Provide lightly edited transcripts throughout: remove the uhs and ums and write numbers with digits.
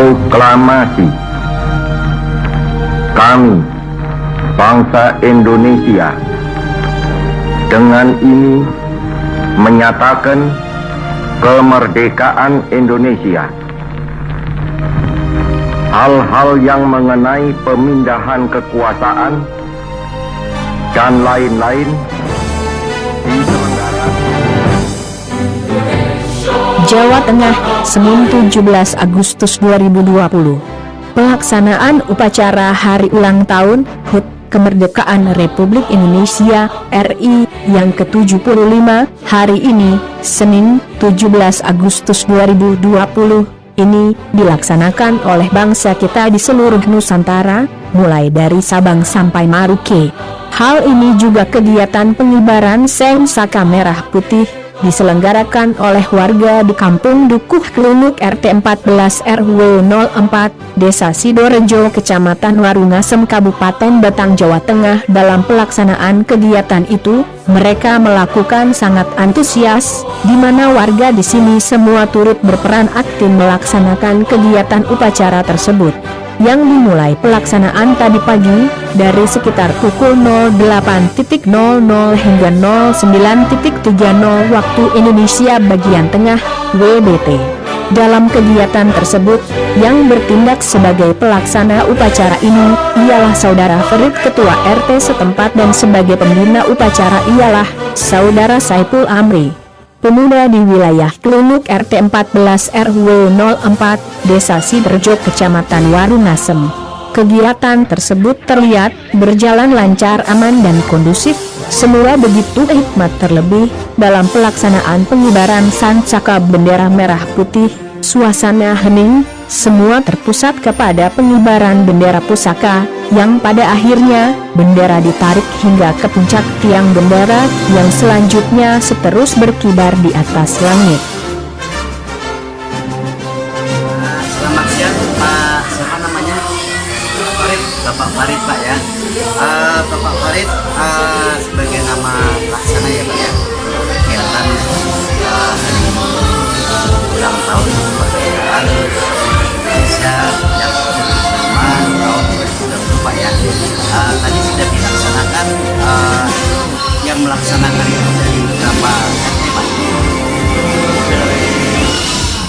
Proklamasi. Kami, bangsa Indonesia, dengan ini menyatakan kemerdekaan Indonesia. Hal-hal yang mengenai pemindahan kekuasaan dan lain-lain diselenggarakan. Jawa Tengah, Senin 17 Agustus 2020. Pelaksanaan upacara Hari Ulang Tahun HUT Kemerdekaan Republik Indonesia RI yang ke-75 hari ini, Senin 17 Agustus 2020, ini dilaksanakan oleh bangsa kita di seluruh Nusantara, mulai dari Sabang sampai Maroke. Hal ini juga kegiatan pengibaran Sang Saka Merah Putih diselenggarakan oleh warga di Kampung Dukuh Klunuk RT 14 RW 04, Desa Sidorejo, Kecamatan Warungasem, Kabupaten Batang, Jawa Tengah. Dalam pelaksanaan kegiatan itu, mereka melakukan sangat antusias, di mana warga di sini semua turut berperan aktif melaksanakan kegiatan upacara tersebut, yang dimulai pelaksanaan tadi pagi dari sekitar pukul 08.00 hingga 09.30 waktu Indonesia bagian tengah WBT. Dalam kegiatan tersebut, yang bertindak sebagai pelaksana upacara ini ialah Saudara Ferit, Ketua RT setempat, dan sebagai pembina upacara ialah Saudara Saipul Amri, pemuda di wilayah Klunuk RT 14 RW 04, Desa Sidorejo, Kecamatan Warungasem. Kegiatan tersebut terlihat berjalan lancar, aman dan kondusif. Semua begitu hikmat, terlebih dalam pelaksanaan pengibaran sancaka bendera merah putih. Suasana hening, semua terpusat kepada pengibaran bendera pusaka, yang pada akhirnya bendera ditarik hingga ke puncak tiang bendera, yang selanjutnya seterus berkibar di atas langit. Selamat siang Pak, siapa namanya? Farid, Bapak Farid Pak ya. Bapak Farid sebagai nama pelaksana ya Pak ya, kegiatan hari ulang tahun kemerdekaan Indonesia yang ke-75 tahun 2020 Pak ya. Tadi sudah dilaksanakan, yang melaksanakan itu dari berapa RT Pak? Dari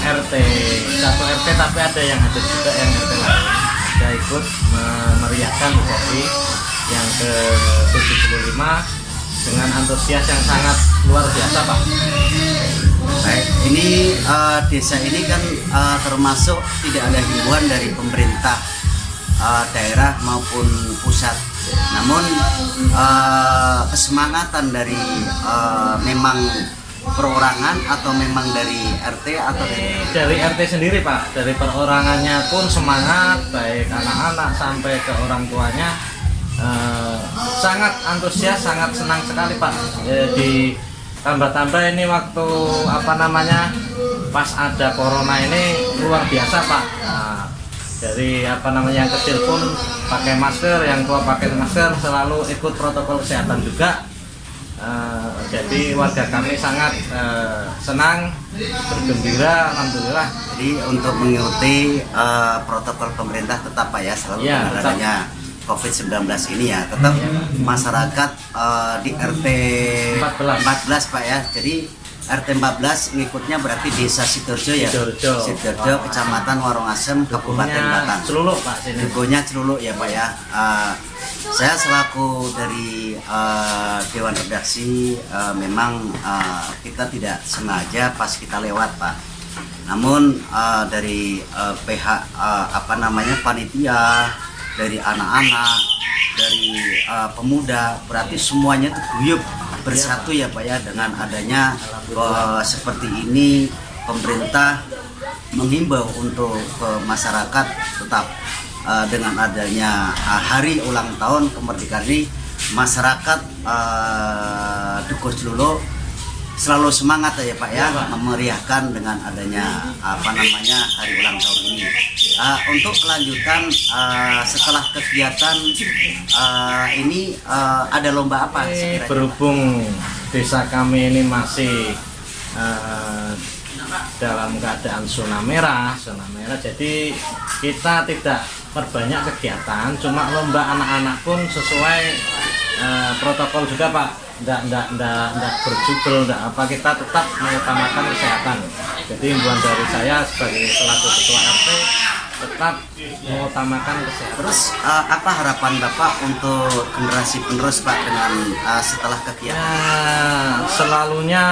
RT 1 RT, tapi ada yang hadir juga yang RT lain sudah ikut memeriahkan hari yang ke-75 dengan antusias yang sangat luar biasa Pak. Baik, ini desa ini kan termasuk tidak ada himbauan dari pemerintah daerah maupun pusat. Namun kesemangatan dari memang perorangan atau memang dari RT atau dari RT sendiri Pak, dari perorangannya pun semangat, baik anak-anak sampai ke orang tuanya sangat antusias, sangat senang sekali Pak. Di tambah-tambah ini waktu pas ada corona ini luar biasa Pak. Dari yang kecil pun pakai masker, yang tua pakai masker, selalu ikut protokol kesehatan juga. Jadi warga kami sangat senang, bergembira, alhamdulillah. Jadi untuk mengikuti protokol pemerintah tetap Pak ya, selalu dengan adanya COVID-19 ini ya, tetap masyarakat di RT 14 Pak ya. Jadi RT 14 ngikutnya berarti Desa Sidorejo ya. Sidorejo, Kecamatan Warungasem, Kabupaten Batang. Celuluk Pak sini. Dukuhnya Celuluk ya Pak ya. Saya selaku dari Dewan Redaksi, memang kita tidak sengaja pas kita lewat Pak. Namun dari pihak panitia, dari anak-anak, dari pemuda, berarti semuanya itu guyup bersatu ya Pak ya. Dengan adanya seperti ini, pemerintah menghimbau untuk masyarakat tetap dengan adanya hari ulang tahun kemerdekaan ini, masyarakat Dukuh Celuluk selalu semangat ya Pak ya, memeriahkan dengan adanya hari ulang tahun ini. Untuk kelanjutan setelah kegiatan ini ada lomba apa sekiranya? Berhubung desa kami ini masih dalam keadaan zona merah. Jadi kita tidak perbanyak kegiatan, cuma lomba anak-anak pun sesuai protokol juga Pak. Nggak berjubel, nggak apa, kita tetap mengutamakan kesehatan. Jadi himbauan dari saya sebagai selaku ketua RT tetap mengutamakan kesehatan. Terus apa harapan Bapak untuk generasi penerus Pak dengan setelah kegiatan? Ya, selalunya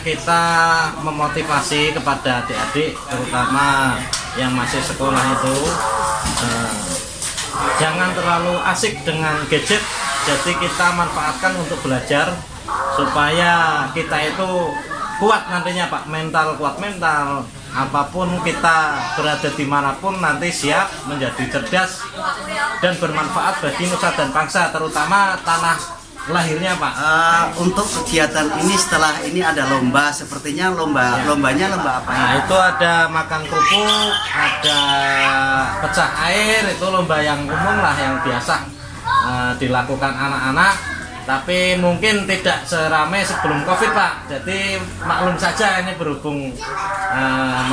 kita memotivasi kepada adik-adik, terutama yang masih sekolah itu, jangan terlalu asik dengan gadget. Jadi kita manfaatkan untuk belajar supaya kita itu kuat nantinya Pak, kuat mental. Apapun kita berada dimanapun nanti siap menjadi cerdas dan bermanfaat bagi nusa dan bangsa, terutama tanah lahirnya Pak. Untuk kegiatan ini setelah ini ada lomba, sepertinya lombanya lomba apa? Nah itu ada makan kerupuk, ada pecah air, itu lomba yang umum lah, yang biasa dilakukan anak-anak, tapi mungkin tidak seramai sebelum Covid Pak. Jadi maklum saja ini berhubung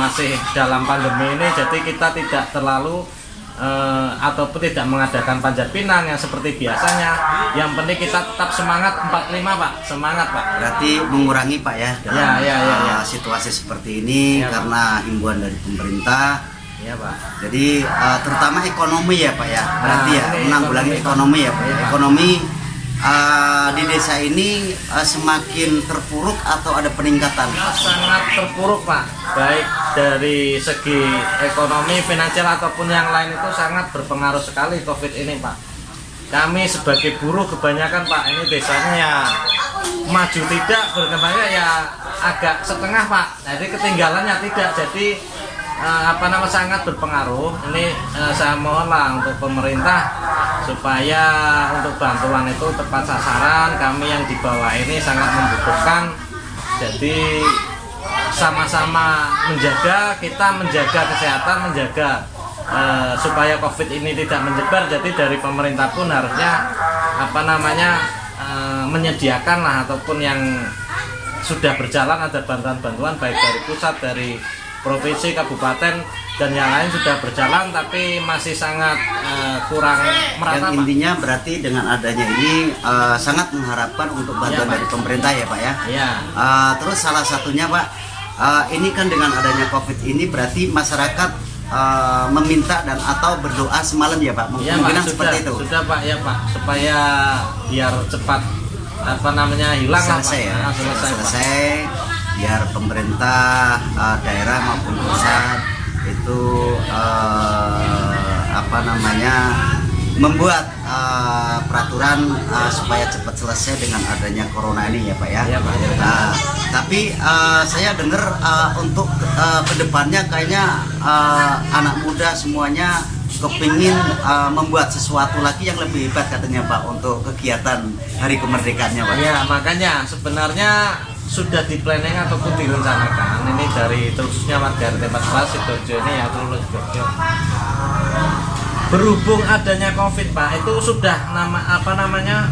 masih dalam pandemi ini, jadi kita tidak terlalu ataupun tidak mengadakan panjat pinang yang seperti biasanya. Yang penting kita tetap semangat 45 Pak, semangat Pak. Berarti mengurangi Pak ya dalam ya. Situasi seperti ini Ya, karena himbauan dari pemerintah. Iya Pak. Jadi terutama ekonomi ya Pak ya, berarti ya ini menanggulangi ekonomi ya Pak ya. Ekonomi di desa ini semakin terpuruk atau ada peningkatan? Sangat terpuruk Pak, baik dari segi ekonomi, finansial ataupun yang lain, itu sangat berpengaruh sekali Covid ini Pak. Kami sebagai buruh kebanyakan Pak, ini desanya ya maju tidak, berkembangnya ya agak setengah Pak, jadi ketinggalannya tidak. Jadi sangat berpengaruh. Ini saya mohonlah untuk pemerintah supaya untuk bantuan itu tepat sasaran. Kami yang di bawah ini sangat membutuhkan. Jadi sama-sama menjaga, kita menjaga kesehatan, menjaga supaya Covid ini tidak menyebar. Jadi dari pemerintah pun harusnya menyediakan lah, ataupun yang sudah berjalan ada bantuan-bantuan baik dari pusat, dari provinsi, kabupaten, dan yang lain sudah berjalan, tapi masih sangat kurang merata. Yang intinya berarti dengan adanya ini sangat mengharapkan untuk bantuan dari pemerintah ya Pak ya. Iya. Terus salah satunya Pak, ini kan dengan adanya Covid ini berarti masyarakat meminta dan atau berdoa semalam ya Pak, Iya mungkin Pak, seperti itu. Sudah Pak, ya Pak, supaya biar cepat hilang selesai ya, selesai. Biar pemerintah daerah maupun pusat itu membuat peraturan supaya cepat selesai dengan adanya corona ini ya Pak ya. Iya Pak. Tapi saya dengar untuk kedepannya kayaknya anak muda semuanya kepingin membuat sesuatu lagi yang lebih hebat katanya Pak untuk kegiatan hari kemerdekaannya Pak. Ya, makanya sebenarnya sudah di planning ataupun direncanakan ini dari khususnya warga RT 14 Sidoarjo ini ya, terus Sidoarjo. Berhubung adanya Covid Pak, itu sudah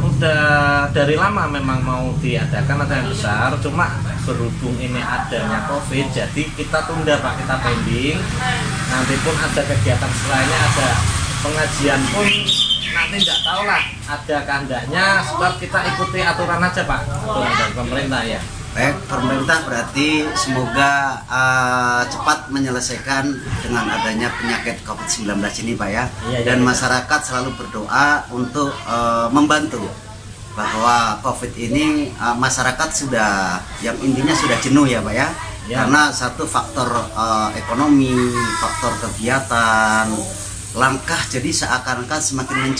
udah dari lama memang mau diadakan acara yang besar, cuma berhubung ini adanya Covid, jadi kita tunda Pak, kita pending. Nanti pun ada kegiatan selainnya, ada pengajian pun nanti nggak tahu lah ada kehendaknya, sebab kita ikuti aturan aja Pak, aturan dari pemerintah ya. Baik, pemerintah berarti semoga cepat menyelesaikan dengan adanya penyakit COVID-19 ini Pak ya. Dan masyarakat selalu berdoa untuk membantu bahwa COVID ini masyarakat sudah, yang intinya sudah jenuh ya Pak ya. Karena satu faktor ekonomi, faktor kegiatan, langkah jadi seakan-akan semakin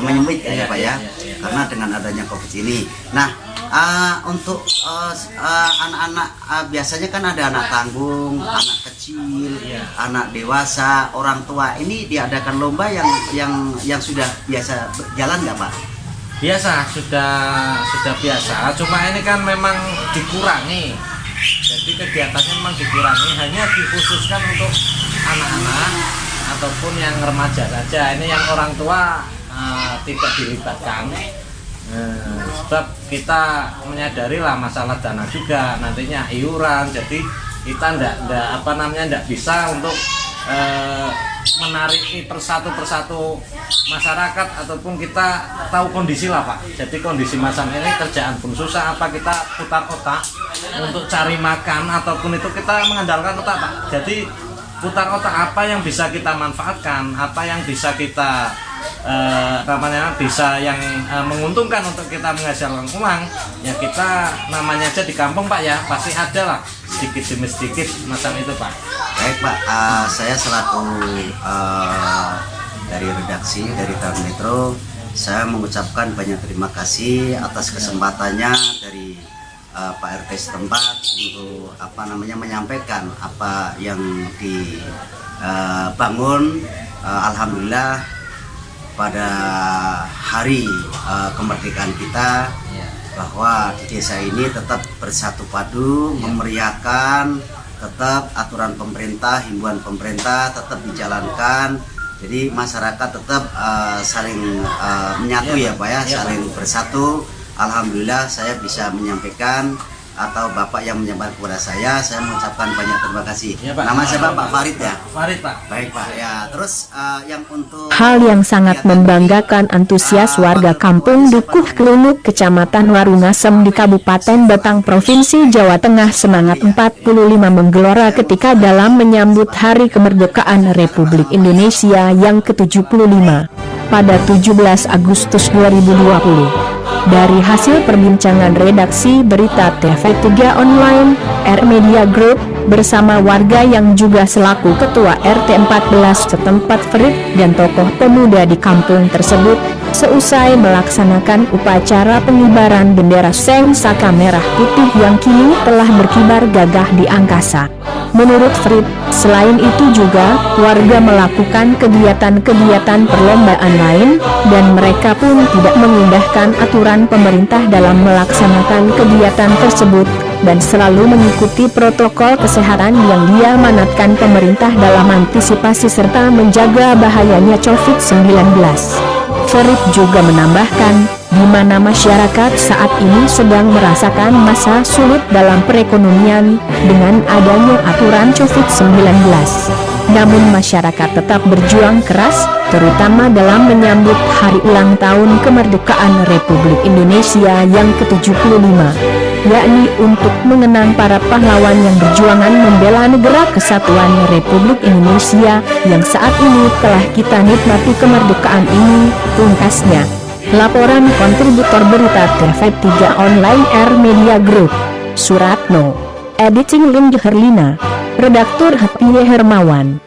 menyempit ya Pak ya. Karena dengan adanya COVID ini. Nah, untuk anak-anak biasanya kan ada anak tanggung, anak kecil, anak dewasa, orang tua. Ini diadakan lomba yang sudah biasa jalan nggak Pak? Biasa, sudah biasa. Cuma ini kan memang dikurangi. Jadi kegiatannya memang dikurangi, hanya dikhususkan untuk anak-anak ataupun yang remaja saja. Ini yang orang tua tidak dilibatkan. Sebab kita menyadari lah masalah dana juga nantinya iuran, jadi kita ndak bisa untuk menarik persatu masyarakat, ataupun kita tahu kondisi lah Pak. Jadi kondisi macam ini kerjaan pun susah, apa kita putar otak untuk cari makan, ataupun itu kita mengandalkan otak Pak. Jadi putar otak apa yang bisa kita manfaatkan, apa yang bisa kita menguntungkan untuk kita menghasilkan uang, ya kita namanya aja di kampung Pak ya, pasti ada lah sedikit demi sedikit macam itu Pak. Baik Pak, saya selaku dari redaksi dari Trans Metro, saya mengucapkan banyak terima kasih atas kesempatannya dari Pak RT setempat untuk menyampaikan apa yang dibangun. Alhamdulillah pada hari kemerdekaan kita, bahwa di desa ini tetap bersatu padu, memeriahkan, tetap aturan pemerintah, himbauan pemerintah tetap dijalankan. Jadi masyarakat tetap saling menyatu ya Pak ya, saling bersatu. Alhamdulillah saya bisa menyampaikan, atau Bapak yang menyampaikan kepada saya mengucapkan banyak terima kasih. Ya, Pak. Nama saya Pak Farid ya. Farid Pak. Baik Pak ya. Terus yang untuk Hal yang sangat membanggakan antusias warga kampung Dukuh Kelunuk, Kecamatan Warungasem di Kabupaten Batang, Provinsi Jawa Tengah semangat 45 menggelora ketika dalam menyambut Hari Kemerdekaan Republik Indonesia yang ke-75 pada 17 Agustus 2020. Dari hasil perbincangan redaksi berita TV3 Online, R Media Group, bersama warga yang juga selaku Ketua RT 14 setempat Farid dan tokoh pemuda di kampung tersebut, seusai melaksanakan upacara pengibaran bendera Seng Saka Merah Putih yang kini telah berkibar gagah di angkasa. Menurut Farid, selain itu juga warga melakukan kegiatan-kegiatan perlombaan lain, dan mereka pun tidak mengindahkan aturan pemerintah dalam melaksanakan kegiatan tersebut, dan selalu mengikuti protokol kesehatan yang diamanatkan pemerintah dalam antisipasi serta menjaga bahayanya COVID-19. Farid juga menambahkan, di mana masyarakat saat ini sedang merasakan masa sulit dalam perekonomian dengan adanya aturan COVID-19. Namun masyarakat tetap berjuang keras, terutama dalam menyambut hari ulang tahun kemerdekaan Republik Indonesia yang ke-75, yakni untuk mengenang para pahlawan yang berjuangan membela negara kesatuan Republik Indonesia yang saat ini telah kita nikmati kemerdekaan ini, pungkasnya. Laporan kontributor berita TV3 Online R Media Group, Suratno. Editing Lim Herlina. Redaktur Happy Hermawan.